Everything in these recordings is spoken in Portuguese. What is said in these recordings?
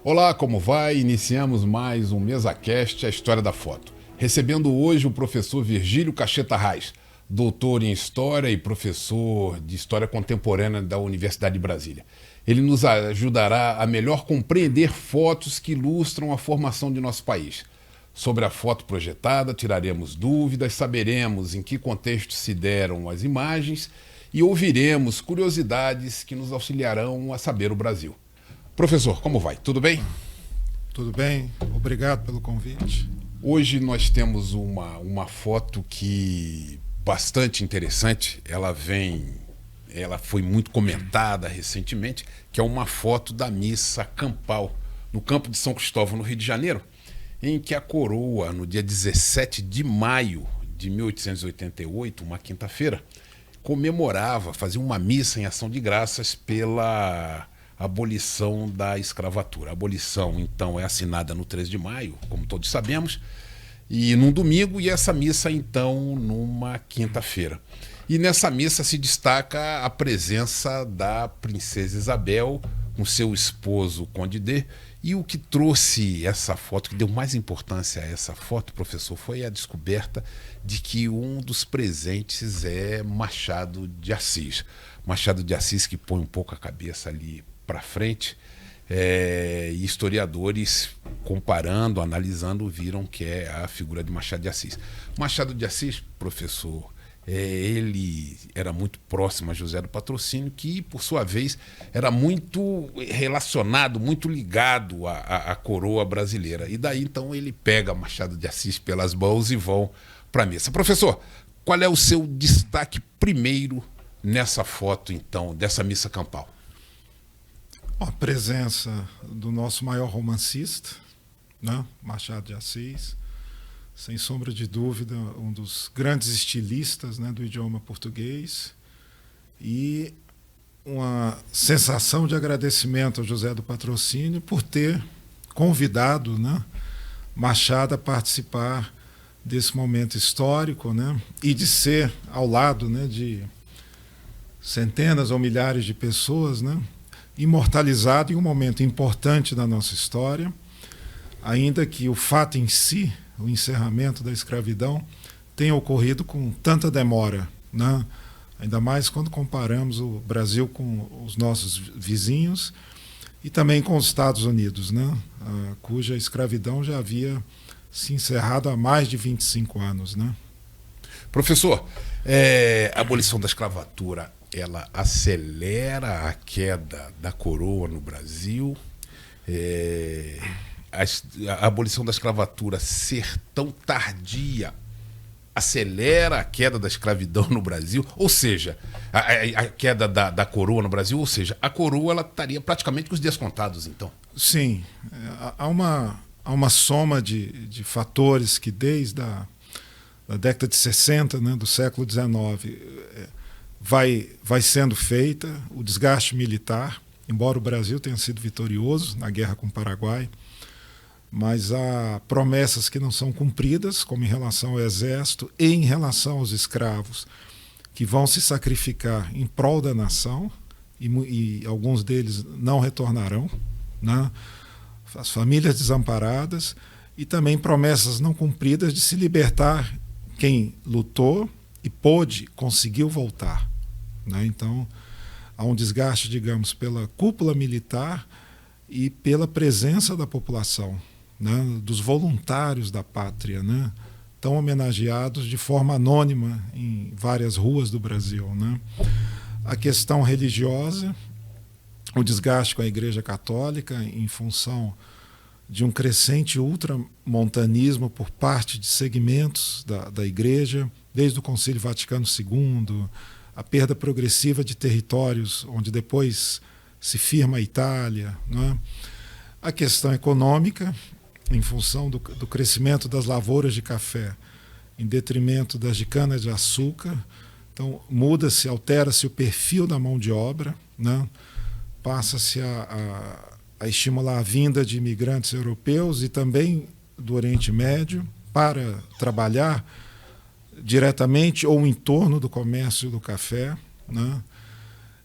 Olá, como vai? Iniciamos mais um MesaCast, a história da foto. Recebendo hoje o professor Virgílio Cacheta Reis, doutor em História e professor de História Contemporânea da Universidade de Brasília. Ele nos ajudará a melhor compreender fotos que ilustram a formação de nosso país. Sobre a foto projetada, tiraremos dúvidas, saberemos em que contexto se deram as imagens e ouviremos curiosidades que nos auxiliarão a saber o Brasil. Professor, como vai? Tudo bem? Tudo bem, obrigado pelo convite. Hoje nós temos uma foto que bastante interessante, ela foi muito comentada recentemente, que é uma foto da missa campal no Campo de São Cristóvão, no Rio de Janeiro, em que a coroa, no dia 17 de maio de 1888, uma quinta-feira, fazia uma missa em ação de graças pela abolição da escravatura. A abolição, então, é assinada no 3 de maio, como todos sabemos, e num domingo, e essa missa, então, numa quinta-feira. E nessa missa se destaca a presença da princesa Isabel com seu esposo, o Conde D. E o que trouxe essa foto, que deu mais importância a essa foto, professor, foi a descoberta de que um dos presentes é Machado de Assis. Machado de Assis, que põe um pouco a cabeça ali para frente, historiadores comparando, analisando, viram que é a figura de Machado de Assis. Machado de Assis, professor, ele era muito próximo a José do Patrocínio, que, por sua vez, era muito relacionado, muito ligado à coroa brasileira. E daí, então, ele pega Machado de Assis pelas mãos e vão para a missa. Professor, qual é o seu destaque primeiro nessa foto, então, dessa missa campal? A presença do nosso maior romancista, né? Machado de Assis, sem sombra de dúvida, um dos grandes estilistas, né, do idioma português, e uma sensação de agradecimento ao José do Patrocínio por ter convidado, né, Machado a participar desse momento histórico, né, e de ser ao lado, né, de centenas ou milhares de pessoas, né, imortalizado em um momento importante da nossa história, ainda que o fato em si, o encerramento da escravidão, tenha ocorrido com tanta demora, né? Ainda mais quando comparamos o Brasil com os nossos vizinhos e também com os Estados Unidos, né? Cuja escravidão já havia se encerrado há mais de 25 anos. Né? Professor, a abolição da escravatura, ela acelera a queda da coroa no Brasil? A abolição da escravatura ser tão tardia acelera a queda da escravidão no Brasil? Ou seja, a queda da coroa no Brasil? Ou seja, a coroa ela estaria praticamente com os dias contados, então? Sim. Há uma soma de fatores que desde a década de 60, né, do século XIX, vai sendo feita. O desgaste militar, embora o Brasil tenha sido vitorioso na guerra com o Paraguai, mas há promessas que não são cumpridas, como em relação ao exército e em relação aos escravos, que vão se sacrificar em prol da nação, e alguns deles não retornarão, né? As famílias desamparadas, e também promessas não cumpridas de se libertar quem lutou e conseguiu voltar. Né? Então, há um desgaste, digamos, pela cúpula militar e pela presença da população, né? Dos voluntários da pátria, né? Tão homenageados de forma anônima em várias ruas do Brasil. Né? A questão religiosa, o desgaste com a Igreja Católica em função de um crescente ultramontanismo por parte de segmentos da Igreja, desde o Concílio Vaticano II, a perda progressiva de territórios onde depois se firma a Itália, né? A questão econômica, em função do crescimento das lavouras de café, em detrimento das de cana-de-açúcar. Então, altera-se o perfil da mão de obra, né? Passa-se a estimular a vinda de imigrantes europeus e também do Oriente Médio para trabalhar diretamente ou em torno do comércio do café, né?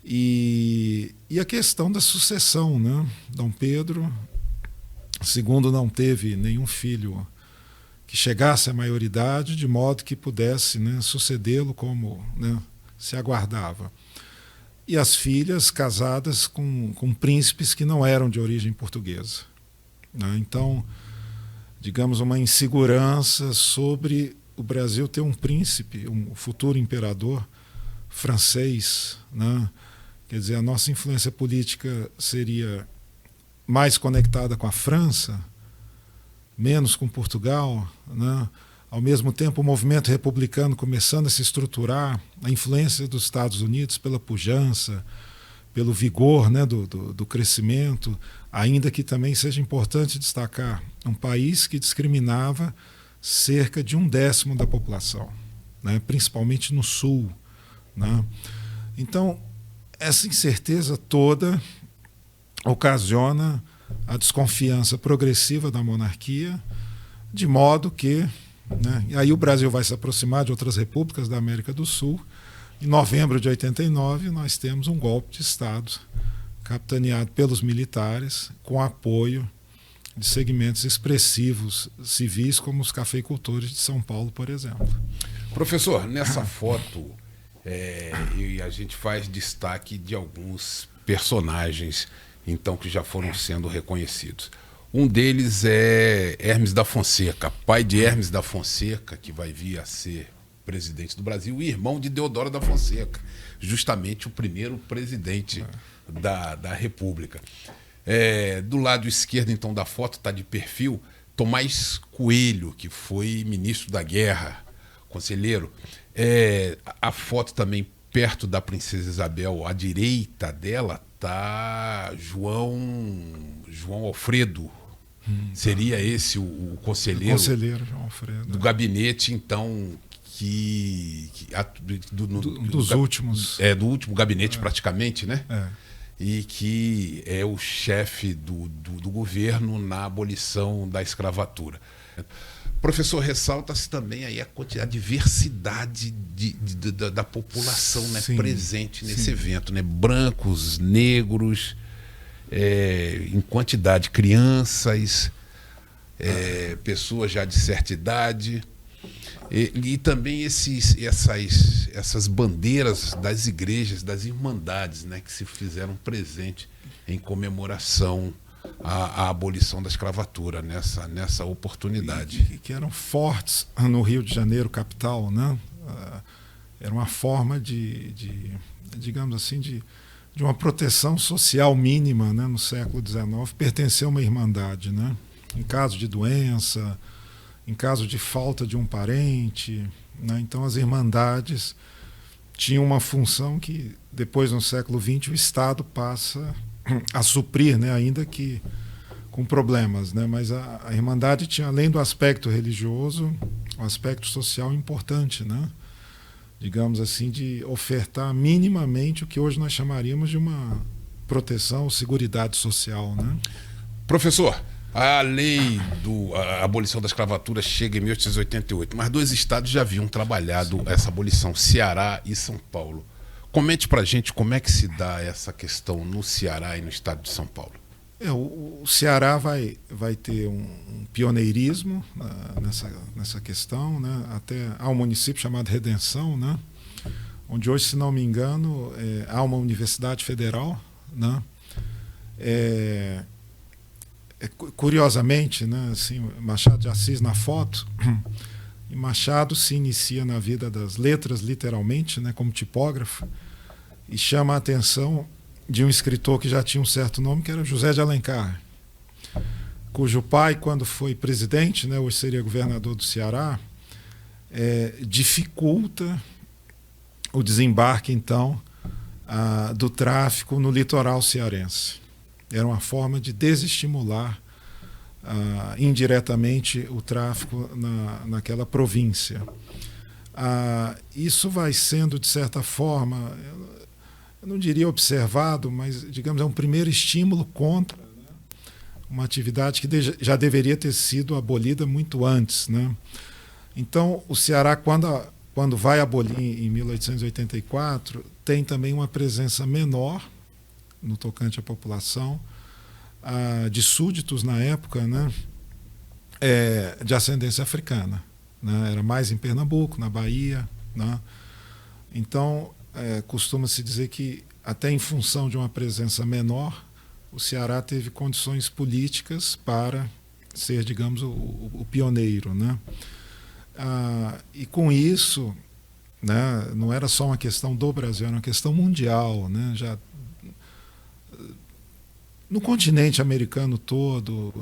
E a questão da sucessão, né? Dom Pedro II não teve nenhum filho que chegasse à maioridade, de modo que pudesse, né, sucedê-lo como, né, se aguardava. E as filhas casadas com príncipes que não eram de origem portuguesa, né? Então, digamos, uma insegurança sobre o Brasil ter um príncipe, um futuro imperador francês, né? Quer dizer, a nossa influência política seria mais conectada com a França, menos com Portugal, né? Ao mesmo tempo o movimento republicano começando a se estruturar, a influência dos Estados Unidos pela pujança, pelo vigor, né, do crescimento, ainda que também seja importante destacar um país que discriminava cerca de 1/10 da população, né, principalmente no sul, né? Então, essa incerteza toda ocasiona a desconfiança progressiva da monarquia, de modo que, né, e aí o Brasil vai se aproximar de outras repúblicas da América do Sul. Em novembro de 89, nós temos um golpe de Estado capitaneado pelos militares, com apoio de segmentos expressivos civis, como os cafeicultores de São Paulo, por exemplo. Professor, nessa foto, e a gente faz destaque de alguns personagens, então, que já foram sendo reconhecidos. Um deles é Hermes da Fonseca, pai de Hermes da Fonseca, que vai vir a ser presidente do Brasil, e irmão de Deodoro da Fonseca, justamente o primeiro presidente da República. Do lado esquerdo, então, da foto, está de perfil, Tomás Coelho, que foi ministro da Guerra, conselheiro. A foto também perto da Princesa Isabel, à direita dela, está João Alfredo. Seria esse o conselheiro? O conselheiro João Alfredo. Do gabinete, então, dos últimos. Do último gabinete, praticamente, né? E que é o chefe do governo na abolição da escravatura. Professor, ressalta-se também aí a diversidade da população, né, presente nesse evento, né? Brancos, negros, em quantidade, crianças, pessoas já de certa idade, e também essas bandeiras das igrejas, das irmandades, né, que se fizeram presente em comemoração à abolição da escravatura nessa oportunidade. E que eram fortes no Rio de Janeiro, capital, né? Era uma forma digamos assim, de uma proteção social mínima, né, no século XIX, pertencer a uma irmandade, né? Em caso de doença, em caso de falta de um parente, né? Então as irmandades tinham uma função que depois, no século XX, o Estado passa a suprir, né, ainda que com problemas, né? Mas a Irmandade tinha, além do aspecto religioso, um aspecto social importante, né? Digamos assim, de ofertar minimamente o que hoje nós chamaríamos de uma proteção, seguridade social, né? Professor, a lei a abolição da escravatura chega em 1888, mas 2 estados já haviam trabalhado essa abolição, Ceará e São Paulo. Comente para a gente como é que se dá essa questão no Ceará e no estado de São Paulo. O Ceará vai ter um pioneirismo nessa questão, né? Até há um município chamado Redenção, né? Onde hoje, se não me engano, há uma universidade federal, né? Curiosamente, né, assim, Machado de Assis na foto, e Machado se inicia na vida das letras, literalmente, né, como tipógrafo, e chama a atenção de um escritor que já tinha um certo nome, que era José de Alencar, cujo pai, quando foi presidente, né, hoje seria governador do Ceará, dificulta o desembarque, então, do tráfico no litoral cearense. Era uma forma de desestimular indiretamente o tráfico naquela província. Isso vai sendo, de certa forma, eu não diria observado, mas, digamos, é um primeiro estímulo contra, né, uma atividade que já deveria ter sido abolida muito antes, né? Então, o Ceará, quando quando vai abolir em 1884, tem também uma presença menor no tocante à população de súditos na época, né, de ascendência africana, né, era mais em Pernambuco, na Bahia, né. Então costuma-se dizer que até em função de uma presença menor, o Ceará teve condições políticas para ser, digamos, o pioneiro, né. E com isso, né, não era só uma questão do Brasil, era uma questão mundial, né, já no continente americano todo,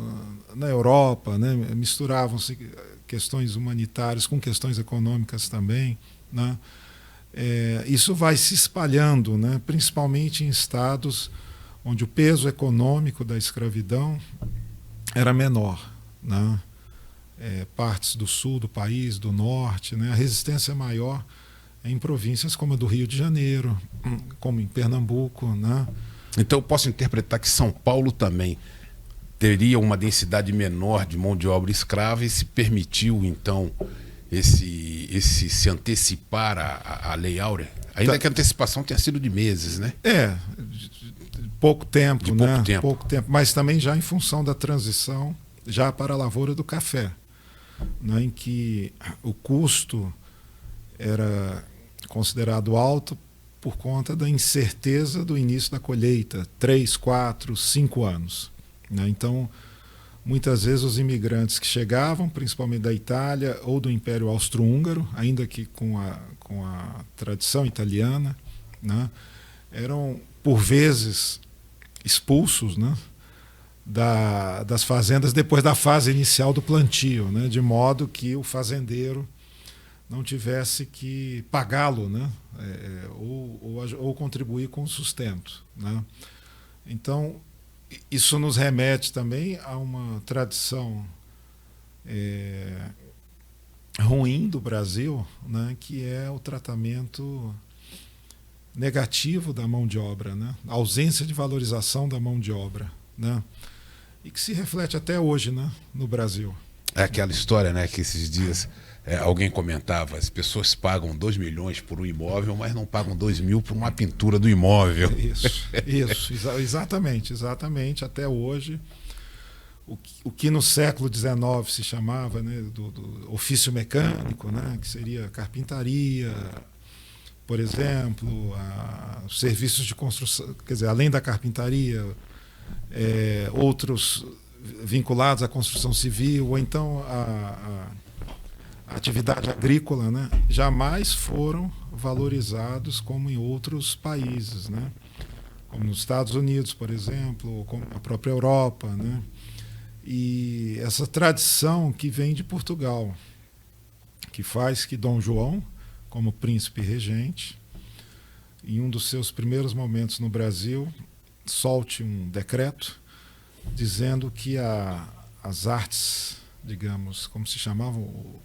na Europa, né, misturavam-se questões humanitárias com questões econômicas também, né. Isso vai se espalhando, né, principalmente em estados onde o peso econômico da escravidão era menor, né. Partes do sul do país, do norte, né, a resistência é maior em províncias como a do Rio de Janeiro, como em Pernambuco, né. Então eu posso interpretar que São Paulo também teria uma densidade menor de mão de obra escrava e se permitiu, então, se antecipar à Lei Áurea? Ainda que a antecipação tenha sido de meses, né? Pouco tempo, de pouco né? tempo. Pouco tempo, mas também já em função da transição já para a lavoura do café, né, em que o custo era considerado alto por conta da incerteza do início da colheita, 3, 4, 5 anos. Né? Então, muitas vezes os imigrantes que chegavam, principalmente da Itália ou do Império Austro-Húngaro, ainda que com a tradição italiana, né, eram, por vezes, expulsos, né, das fazendas depois da fase inicial do plantio, né, de modo que o fazendeiro não tivesse que pagá-lo, né, ou contribuir com o sustento. Né. Então, isso nos remete também a uma tradição ruim do Brasil, né, que é o tratamento negativo da mão de obra, né, a ausência de valorização da mão de obra, né, e que se reflete até hoje, né, no Brasil. É aquela história, né, que esses dias alguém comentava, as pessoas pagam 2 milhões por um imóvel, mas não pagam 2 mil por uma pintura do imóvel. Exatamente. Até hoje, o que no século XIX se chamava, né, do ofício mecânico, né, que seria carpintaria, por exemplo, os serviços de construção, quer dizer, além da carpintaria, outros vinculados à construção civil, ou então a atividade agrícola, né, jamais foram valorizados como em outros países, né, como nos Estados Unidos, por exemplo, ou como a própria Europa, né, e essa tradição que vem de Portugal, que faz que Dom João, como príncipe regente, em um dos seus primeiros momentos no Brasil, solte um decreto dizendo que as artes, digamos, como se chamavam,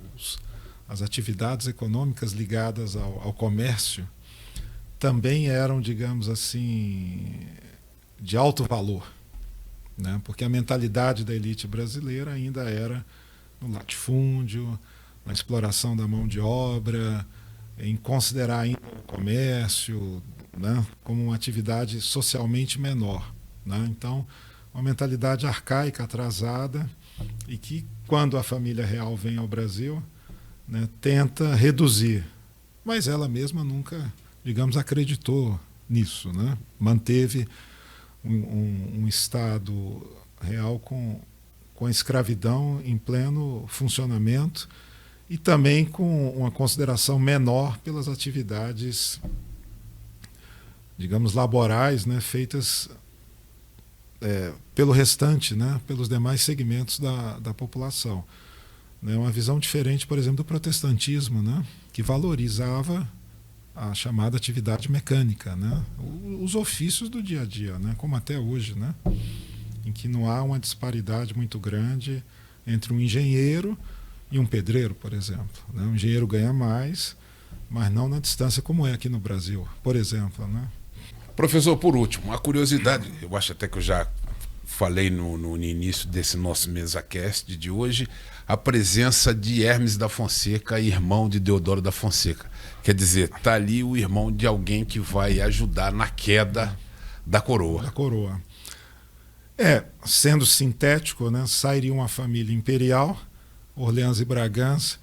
as atividades econômicas ligadas ao comércio, também eram, digamos assim, de alto valor, né? Porque a mentalidade da elite brasileira ainda era no latifúndio, na exploração da mão de obra, em considerar ainda o comércio, né, como uma atividade socialmente menor, né? Então, uma mentalidade arcaica, atrasada, e que, quando a família real vem ao Brasil, né, tenta reduzir. Mas ela mesma nunca, digamos, acreditou nisso, né? Manteve um Estado real com a escravidão em pleno funcionamento e também com uma consideração menor pelas atividades, digamos, laborais, né, feitas pelo restante, né, pelos demais segmentos da população. É uma visão diferente, por exemplo, do protestantismo, né, que valorizava a chamada atividade mecânica, né, os ofícios do dia a dia, né, como até hoje, né, em que não há uma disparidade muito grande entre um engenheiro e um pedreiro, por exemplo. Né, o engenheiro ganha mais, mas não na distância como é aqui no Brasil, por exemplo. Né. Professor, por último, uma curiosidade, eu acho até que eu já falei no início desse nosso MesaCast de hoje, a presença de Hermes da Fonseca, irmão de Deodoro da Fonseca. Quer dizer, está ali o irmão de alguém que vai ajudar na queda da coroa. Da coroa. Sendo sintético, né, sairia uma família imperial, Orleans e Bragança,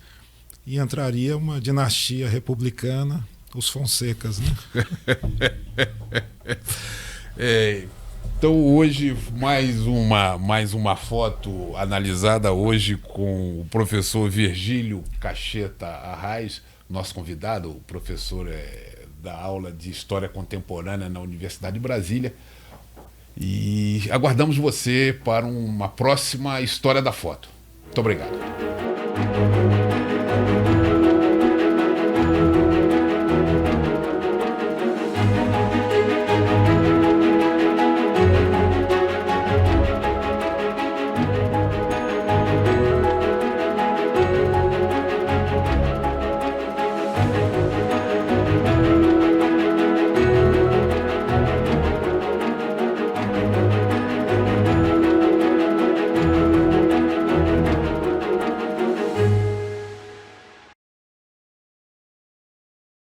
e entraria uma dinastia republicana, os Fonsecas, né? Então hoje mais uma foto analisada hoje com o professor Virgílio Cacheta Arraes, nosso convidado, o professor da aula de História Contemporânea na Universidade de Brasília. E aguardamos você para uma próxima História da Foto. Muito obrigado.